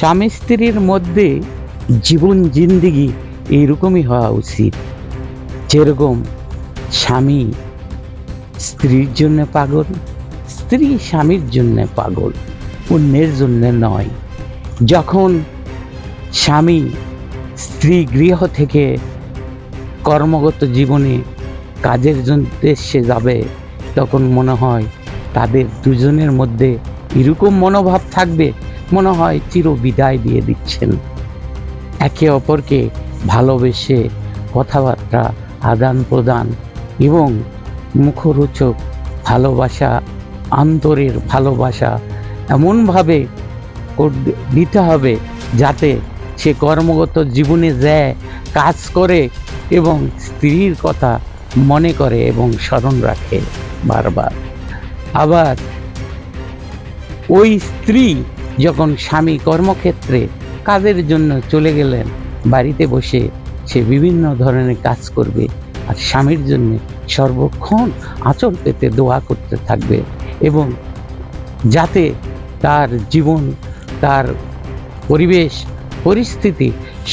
স্বামী স্ত্রীর মধ্যে জীবন জিন্দেগি এইরকমই হওয়া উচিত, যেরকম স্বামী স্ত্রীর জন্য পাগল, স্ত্রী স্বামীর জন্য পাগল, অন্যের জন্য নয়। যখন স্বামী স্ত্রী গৃহ থেকে কর্মগত জীবনে কাজের উদ্দেশ্যে যাবে, তখন মনে হয় তাদের দুজনের মধ্যে এরকম মনোভাব থাকবে, মনে হয় চির বিদায় দিয়ে দিচ্ছেন। একে অপরকে ভালোবেসে কথাবার্তা আদান প্রদান এবং মুখরোচক ভালোবাসা, অন্তরের ভালোবাসা এমনভাবে দিতে হবে যাতে সে কর্মগত জীবনে যায়, কাজ করে এবং স্ত্রীর কথা মনে করে এবং স্মরণ রাখে বারবার। আবার ওই স্ত্রী যখন স্বামী কর্মক্ষেত্রে কাজের জন্য চলে গেলেন, বাড়িতে বসে সে বিভিন্ন ধরনের কাজ করবে আর স্বামীর জন্য সর্বক্ষণ আঁচল পেতে দোয়া করতে থাকবে এবং যাতে তার জীবন, তার পরিবেশ পরিস্থিতি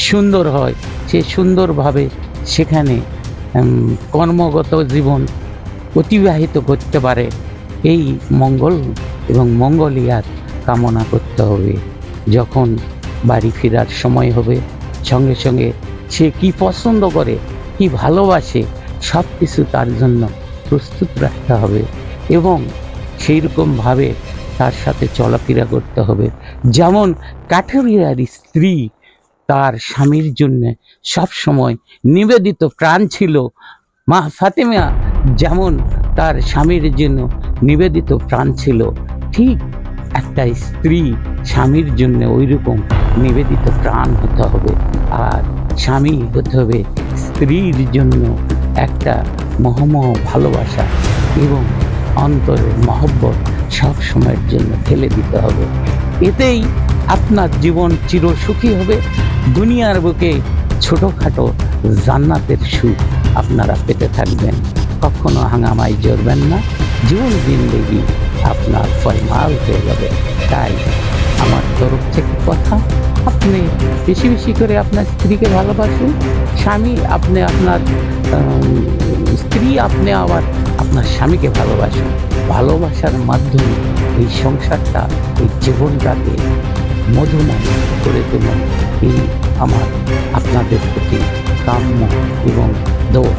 সুন্দর হয়, সে সুন্দরভাবে সেখানে কর্মগত জীবন অতিবাহিত করতে পারে, এই মঙ্গল এবং মঙ্গলিয়ার কামনা করতে হবে। যখন বাড়ি ফেরার সময় হবে, সঙ্গে সঙ্গে সে কি পছন্দ করে, কি ভালোবাসে, সব কিছু তার জন্য প্রস্তুত রাখতে হবে এবং সেই রকমভাবে তার সাথে চলাফেরা করতে হবে। যেমন কাঠুরিয়ার স্ত্রী তার স্বামীর জন্য সবসময় নিবেদিত প্রাণ ছিল, মা ফাতেমা যেমন তার স্বামীর জন্য নিবেদিত প্রাণ ছিল, ঠিক একটা স্ত্রী স্বামীর জন্য ওই রকম নিবেদিত প্রাণ হতে হবে। আর স্বামী হতে হবে স্ত্রীর জন্য একটা মহমহ ভালোবাসা এবং অন্তরের মহব্বত সব সময়ের জন্য ঢেলে দিতে হবে। এতেই আপনার জীবন চির সুখী হবে। দুনিয়ার বুকে ছোটোখাটো জান্নাতের সুখ আপনারা পেতে থাকবেন। কখনো হাঙ্গামায় জড়বেন না, জীবন জিন্দেগি আপনার ফয়মাল হয়ে যাবে। তাই আমার তরফ থেকে কথা, আপনি বেশি বেশি করে আপনার স্ত্রীকে ভালোবাসুন, স্বামী আপনি আপনার স্ত্রী আপনি আবার আপনার স্বামীকে ভালোবাসুন। ভালোবাসার মাধ্যমে এই সংসারটা, এই জীবনটাকে মধুময় করে তুলুন, এই আমার আপনাদের প্রতি কাম্য এবং দোয়া।